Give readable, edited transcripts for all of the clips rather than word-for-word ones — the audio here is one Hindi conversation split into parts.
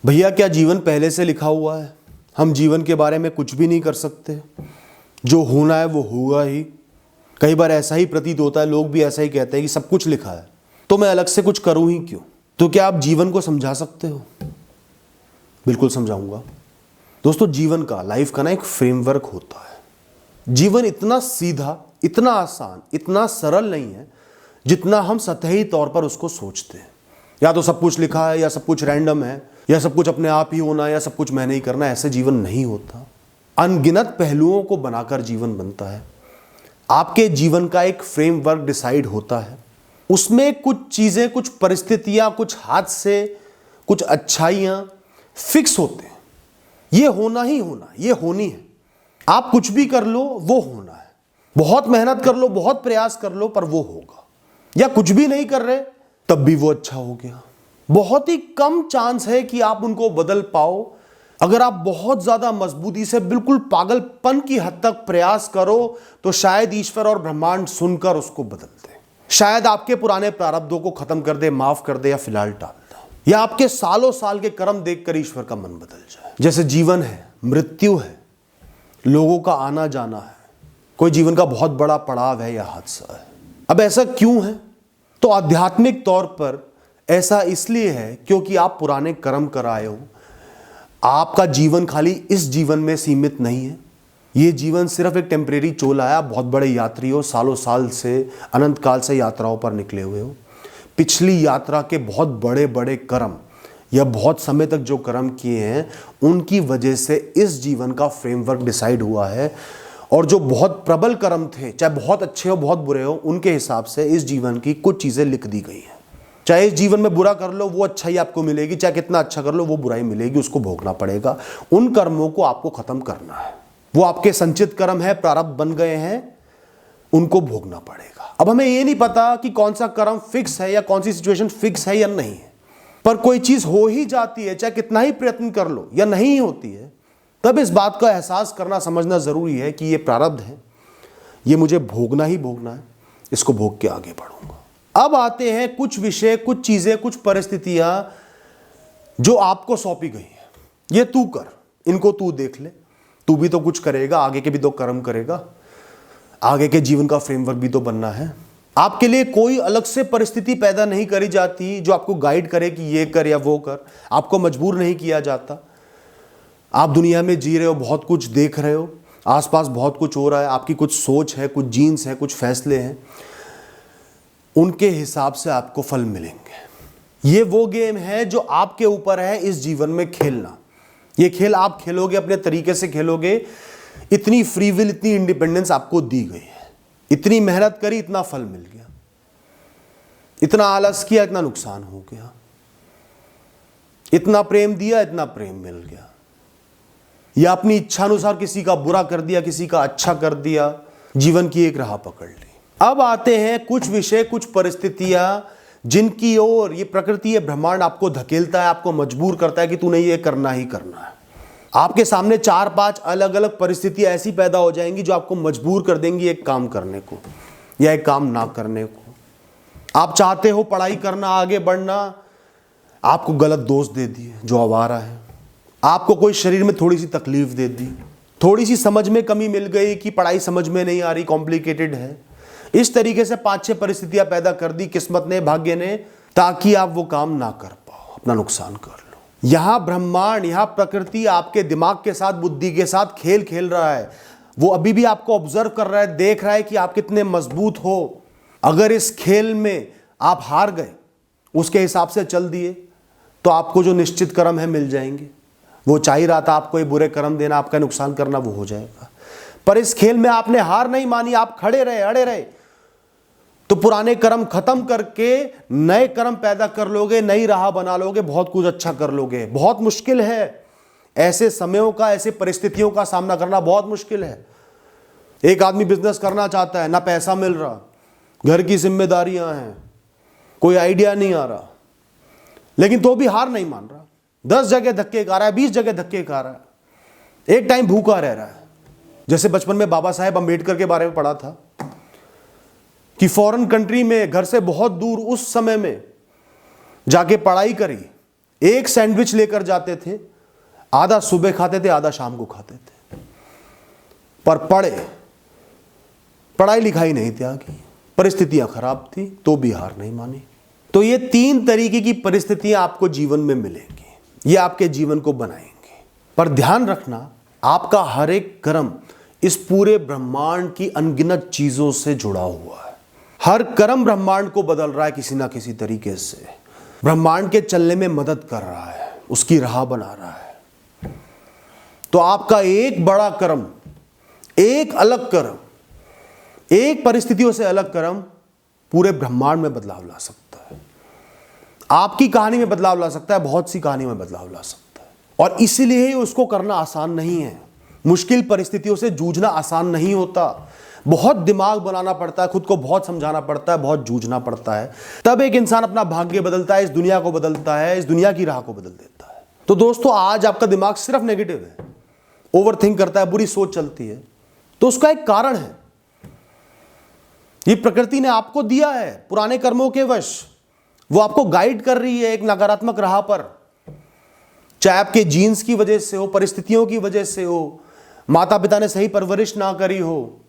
भैया क्या जीवन पहले से लिखा हुआ है? हम जीवन के बारे में कुछ भी नहीं कर सकते। जो होना है वो हुआ ही। कई बार ऐसा ही प्रतीत होता है, लोग भी ऐसा ही कहते हैं कि सब कुछ लिखा है तो मैं अलग से कुछ करूं ही क्यों। तो क्या आप जीवन को समझा सकते हो? बिल्कुल समझाऊंगा। दोस्तों, जीवन का, लाइफ का ना एक फ्रेमवर्क होता है। जीवन इतना सीधा, इतना आसान, इतना सरल नहीं है जितना हम सतही तौर पर उसको सोचते हैं। या तो सब कुछ लिखा है, या सब कुछ रैंडम है, या सब कुछ अपने आप ही होना है, या सब कुछ मैंने ही करना है। ऐसे जीवन नहीं होता। अनगिनत पहलुओं को बनाकर जीवन बनता है। आपके जीवन का एक फ्रेमवर्क डिसाइड होता है। उसमें कुछ चीजें, कुछ परिस्थितियां, कुछ हादसे, कुछ अच्छाइयां फिक्स होते हैं। ये होना ही होना, ये होनी है। आप कुछ भी कर लो, वो होना है। बहुत मेहनत कर लो, बहुत प्रयास कर लो, पर वो होगा। या कुछ भी नहीं कर रहे तब भी वो अच्छा हो गया। बहुत ही कम चांस है कि आप उनको बदल पाओ। अगर आप बहुत ज्यादा मजबूती से, बिल्कुल पागलपन की हद तक प्रयास करो तो शायद ईश्वर और ब्रह्मांड सुनकर उसको बदल दे। शायद आपके पुराने प्रारब्धों को खत्म कर दे, माफ कर दे, या फिलहाल टाल दे। या आपके सालों साल के कर्म देखकर ईश्वर का मन बदल जाए। जैसे जीवन है, मृत्यु है, लोगों का आना जाना है, कोई जीवन का बहुत बड़ा पड़ाव है या हादसा है। अब ऐसा क्यों है? तो आध्यात्मिक तौर पर ऐसा इसलिए है क्योंकि आप पुराने कर्म कराए हो। आपका जीवन खाली इस जीवन में सीमित नहीं है। ये जीवन सिर्फ एक टेम्परेरी चोला है। आप बहुत बड़े यात्री हो, सालों साल से, अनंत काल से यात्राओं पर निकले हुए हो। पिछली यात्रा के बहुत बड़े बड़े कर्म, या बहुत समय तक जो कर्म किए हैं, उनकी वजह से इस जीवन का फ्रेमवर्क डिसाइड हुआ है। और जो बहुत प्रबल कर्म थे, चाहे बहुत अच्छे हो बहुत बुरे हो, उनके हिसाब से इस जीवन की कुछ चीजें लिख दी गई हैं। चाहे इस जीवन में बुरा कर लो, वो अच्छाई आपको मिलेगी। चाहे कितना अच्छा कर लो, वो बुराई मिलेगी, उसको भोगना पड़ेगा। उन कर्मों को आपको खत्म करना है। वो आपके संचित कर्म है, प्रारब्ध बन गए हैं, उनको भोगना पड़ेगा। अब हमें ये नहीं पता कि कौन सा कर्म फिक्स है या कौन सी सिचुएशन फिक्स है या नहीं है, पर कोई चीज हो ही जाती है, चाहे कितना ही प्रयत्न कर लो, या नहीं होती है। तब इस बात का एहसास करना, समझना जरूरी है कि ये प्रारब्ध है, ये मुझे भोगना ही भोगना है, इसको भोग के आगे बढ़ूंगा। अब आते हैं कुछ विषय, कुछ चीजें, कुछ परिस्थितियां जो आपको सौंपी गई हैं। ये तू कर, इनको तू देख ले। तू भी तो कुछ करेगा, आगे के भी तो कर्म करेगा, आगे के जीवन का फ्रेमवर्क भी तो बनना है। आपके लिए कोई अलग से परिस्थिति पैदा नहीं करी जाती जो आपको गाइड करे कि ये कर या वो कर। आपको मजबूर नहीं किया जाता। आप दुनिया में जी रहे हो, बहुत कुछ देख रहे हो, आसपास बहुत कुछ हो रहा है। आपकी कुछ सोच है, कुछ जीन्स है, कुछ फैसले हैं, उनके हिसाब से आपको फल मिलेंगे। ये वो गेम है जो आपके ऊपर है इस जीवन में खेलना। ये खेल आप खेलोगे, अपने तरीके से खेलोगे। इतनी फ्री विल, इतनी इंडिपेंडेंस आपको दी गई है। इतनी मेहनत करी, इतना फल मिल गया। इतना आलस किया, इतना नुकसान हो गया। इतना प्रेम दिया, इतना प्रेम मिल गया। या अपनी इच्छा अनुसार किसी का बुरा कर दिया, किसी का अच्छा कर दिया, जीवन की एक राह पकड़ ली। अब आते हैं कुछ विषय, कुछ परिस्थितियां जिनकी ओर ये प्रकृति, ये ब्रह्मांड आपको धकेलता है, आपको मजबूर करता है कि तूने ये करना ही करना है। आपके सामने 4-5 अलग अलग परिस्थितियां ऐसी पैदा हो जाएंगी जो आपको मजबूर कर देंगी एक काम करने को या एक काम ना करने को। आप चाहते हो पढ़ाई करना, आगे बढ़ना, आपको गलत दोस्त दे दिए जो आवारा है। आपको कोई शरीर में थोड़ी सी तकलीफ दे दी, थोड़ी सी समझ में कमी मिल गई कि पढ़ाई समझ में नहीं आ रही, कॉम्प्लिकेटेड है। इस तरीके से 5-6 परिस्थितियां पैदा कर दी किस्मत ने, भाग्य ने, ताकि आप वो काम ना कर पाओ, अपना नुकसान कर लो। यहां ब्रह्मांड, यहां प्रकृति आपके दिमाग के साथ, बुद्धि के साथ खेल खेल रहा है। वो अभी भी आपको ऑब्जर्व कर रहा है, देख रहा है कि आप कितने मजबूत हो। अगर इस खेल में आप हार गए, उसके हिसाब से चल दिए, तो आपको जो निश्चित कर्म है मिल जाएंगे। वो चाह ही रहा था आपको ये बुरे कर्म देना, आपका नुकसान करना, वो हो जाएगा। पर इस खेल में आपने हार नहीं मानी, आप खड़े रहे, अड़े रहे, तो पुराने कर्म खत्म करके नए कर्म पैदा कर लोगे, नई राह बना लोगे, बहुत कुछ अच्छा कर लोगे। बहुत मुश्किल है ऐसे समयों का, ऐसे परिस्थितियों का सामना करना, बहुत मुश्किल है। एक आदमी बिजनेस करना चाहता है, ना पैसा मिल रहा, घर की जिम्मेदारियां हैं, कोई आइडिया नहीं आ रहा, लेकिन तो भी हार नहीं मान रहा। 10 जगह धक्के खा रहा है, 20 जगह धक्के खा रहा है, एक टाइम भूखा रह रहा है। जैसे बचपन में बाबा साहेब अंबेडकर के बारे में पढ़ा था कि फॉरेन कंट्री में घर से बहुत दूर उस समय में जाके पढ़ाई करी, एक सैंडविच लेकर जाते थे, आधा सुबह खाते थे, आधा शाम को खाते थे, पर पढ़ाई लिखाई नहीं त्यागी, परिस्थितियां खराब थी तो भी हार नहीं मानी। तो ये 3 तरीके की परिस्थितियां आपको जीवन में मिलेंगी, ये आपके जीवन को बनाएंगे। पर ध्यान रखना, आपका हर एक कर्म इस पूरे ब्रह्मांड की अनगिनत चीजों से जुड़ा हुआ है। हर कर्म ब्रह्मांड को बदल रहा है किसी ना किसी तरीके से, ब्रह्मांड के चलने में मदद कर रहा है, उसकी राह बना रहा है। तो आपका एक बड़ा कर्म, एक अलग कर्म, एक परिस्थितियों से अलग कर्म पूरे ब्रह्मांड में बदलाव ला सकता है। आपकी कहानी में बदलाव ला सकता है, बहुत सी कहानी में बदलाव ला सकता है। और इसीलिए उसको करना आसान नहीं है। मुश्किल परिस्थितियों से जूझना आसान नहीं होता, बहुत दिमाग बनाना पड़ता है, खुद को बहुत समझाना पड़ता है, बहुत जूझना पड़ता है। तब एक इंसान अपना भाग्य बदलता है, इस दुनिया को बदलता है, इस दुनिया की राह को बदल देता है। तो दोस्तों, आज आपका दिमाग सिर्फ नेगेटिव है, ओवरथिंक करता है, बुरी सोच चलती है, तो उसका एक कारण है। ये प्रकृति ने आपको दिया है पुराने कर्मों के वश, वो आपको गाइड कर रही है एक नकारात्मक राह पर। चाहे आपके जीन्स की वजह से हो, परिस्थितियों की वजह से हो, माता पिता ने सही परवरिश ना करी हो,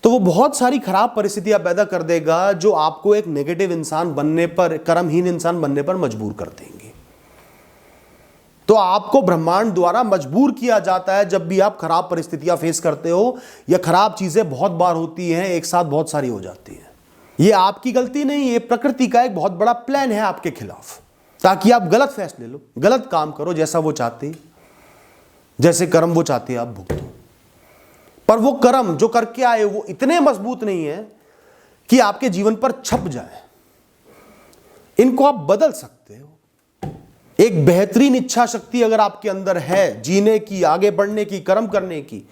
तो वो बहुत सारी खराब परिस्थितियां पैदा कर देगा जो आपको एक नेगेटिव इंसान बनने पर, कर्महीन इंसान बनने पर मजबूर कर देंगे। तो आपको ब्रह्मांड द्वारा मजबूर किया जाता है जब भी आप खराब परिस्थितियां फेस करते हो, या खराब चीजें बहुत बार होती हैं, एक साथ बहुत सारी हो जाती हैं। ये आपकी गलती नहीं, ये प्रकृति का एक बहुत बड़ा प्लान है आपके खिलाफ, ताकि आप गलत फैसले लो, गलत काम करो, जैसा वो चाहती, जैसे कर्म वो चाहती है आप भुगतो। पर वो कर्म जो करके आए वो इतने मजबूत नहीं है कि आपके जीवन पर छप जाए। इनको आप बदल सकते हो। एक बेहतरीन इच्छा शक्ति अगर आपके अंदर है, जीने की, आगे बढ़ने की, कर्म करने की,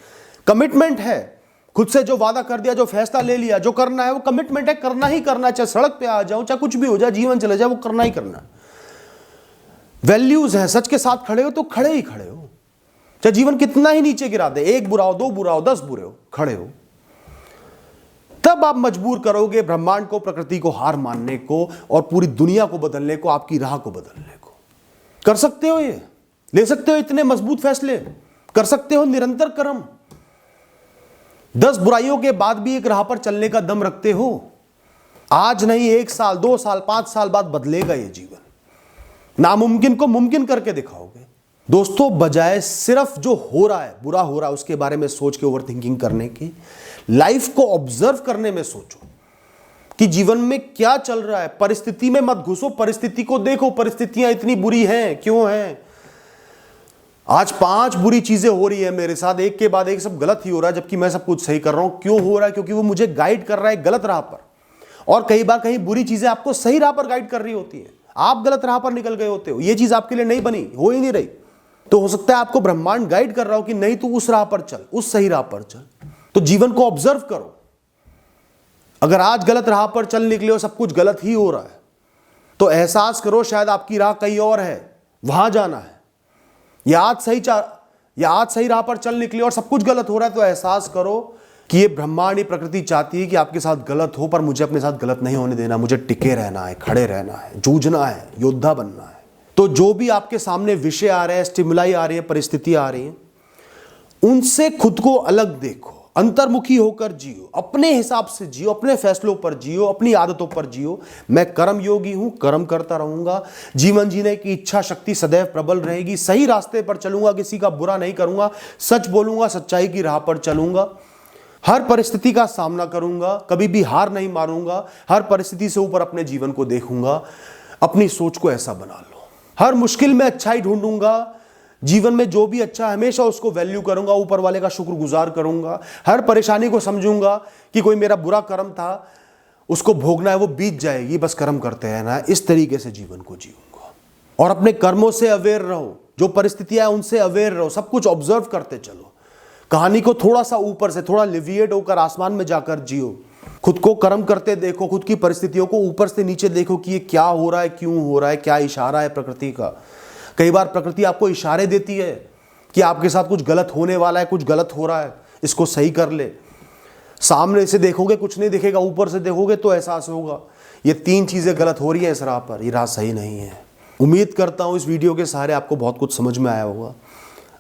कमिटमेंट है, खुद से जो वादा कर दिया, जो फैसला ले लिया, जो करना है वो कमिटमेंट है, करना ही करना है। चाहे सड़क पे आ जाओ, चाहे कुछ भी हो जाए, जीवन चले जाए, वो करना ही करना है। वैल्यूज है, सच के साथ खड़े हो तो खड़े ही खड़े हो, चाहे जीवन कितना ही नीचे गिरा दे, 1 बुरा हो, 2 बुरा हो, 10 बुरे हो, खड़े हो। तब आप मजबूर करोगे ब्रह्मांड को, प्रकृति को हार मानने को, और पूरी दुनिया को बदलने को, आपकी राह को बदलने को। कर सकते हो, ये ले सकते हो, इतने मजबूत फैसले कर सकते हो। निरंतर कर्म, 10 बुराइयों के बाद भी एक राह पर चलने का दम रखते हो। आज नहीं, 1 साल, 2 साल, 5 साल बाद बदलेगा ये जीवन। नामुमकिन को मुमकिन करके दिखाओगे। दोस्तों, बजाय सिर्फ जो हो रहा है, बुरा हो रहा है, उसके बारे में सोच के ओवरथिंकिंग करने की, लाइफ को ऑब्जर्व करने में सोचो कि जीवन में क्या चल रहा है। परिस्थिति में मत घुसो, परिस्थिति को देखो, परिस्थितियां इतनी बुरी हैं, क्यों हैं। आज 5 बुरी चीजें हो रही है मेरे साथ, एक के बाद एक सब गलत ही हो रहा है, जबकि मैं सब कुछ सही कर रहा हूं। क्यों हो रहा है? क्योंकि वो मुझे गाइड कर रहा है गलत राह पर। और कई बार कहीं बुरी चीजें आपको सही राह पर गाइड कर रही होती है, आप गलत राह पर निकल गए होते हो, ये चीज आपके लिए नहीं बनी, हो ही नहीं रही। तो हो सकता है आपको ब्रह्मांड गाइड कर रहा हो कि नहीं, तू उस राह पर चल, उस सही राह पर चल। तो जीवन को ऑब्जर्व करो। अगर आज गलत राह पर चल निकले हो, सब कुछ गलत ही हो रहा है, तो एहसास करो शायद आपकी राह कहीं और है, वहां जाना है। या आज सही राह पर चल निकले और सब कुछ गलत हो रहा है, तो एहसास करो कि ये ब्रह्मांड, ये प्रकृति चाहती है कि आपके साथ गलत हो, पर मुझे अपने साथ गलत नहीं होने देना। मुझे टिके रहना है, खड़े रहना है, जूझना है, योद्धा बनना है। तो जो भी आपके सामने विषय आ रहे हैं, स्टिमुलाई आ रही है, परिस्थिति आ रही है, उनसे खुद को अलग देखो, अंतर्मुखी होकर जियो, अपने हिसाब से जियो, अपने फैसलों पर जियो, अपनी आदतों पर जियो। मैं कर्म योगी हूं, कर्म करता रहूंगा, जीवन जीने की इच्छा शक्ति सदैव प्रबल रहेगी, सही रास्ते पर चलूंगा, किसी का बुरा नहीं करूंगा, सच बोलूंगा, सच्चाई की राह पर चलूंगा, हर परिस्थिति का सामना करूंगा, कभी भी हार नहीं मारूंगा, हर परिस्थिति से ऊपर अपने जीवन को देखूंगा। अपनी सोच को ऐसा बना लो। हर मुश्किल में अच्छाई ढूंढूंगा, जीवन में जो भी अच्छा है हमेशा उसको वैल्यू करूंगा, ऊपर वाले का शुक्रगुजार करूंगा। हर परेशानी को समझूंगा कि कोई मेरा बुरा कर्म था, उसको भोगना है, वो बीत जाएगी, बस कर्म करते हैं ना। इस तरीके से जीवन को जीऊंगा। और अपने कर्मों से अवेयर रहो, जो परिस्थितियां हैं उनसे अवेयर रहो, सब कुछ ऑब्जर्व करते चलो। कहानी को थोड़ा सा ऊपर से, थोड़ा लिविएट होकर आसमान में जाकर जियो। खुद को कर्म करते देखो, खुद की परिस्थितियों को ऊपर से नीचे देखो कि ये क्या हो रहा है, क्यों हो रहा है, क्या इशारा है प्रकृति का। कई बार प्रकृति आपको इशारे देती है कि आपके साथ कुछ गलत होने वाला है, कुछ गलत हो रहा है, इसको सही कर ले। सामने से देखोगे कुछ नहीं दिखेगा, ऊपर से देखोगे तो एहसास होगा ये 3 चीजें गलत हो रही है इस राह पर, ये राह सही नहीं है। उम्मीद करता हूँ इस वीडियो के सहारे आपको बहुत कुछ समझ में आया होगा।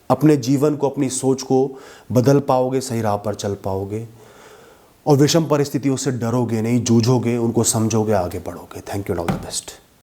अपने जीवन को, अपनी सोच को बदल पाओगे, सही राह पर चल पाओगे और विषम परिस्थितियों से डरोगे नहीं, जूझोगे, उनको समझोगे, आगे बढ़ोगे। Thank you, all the best.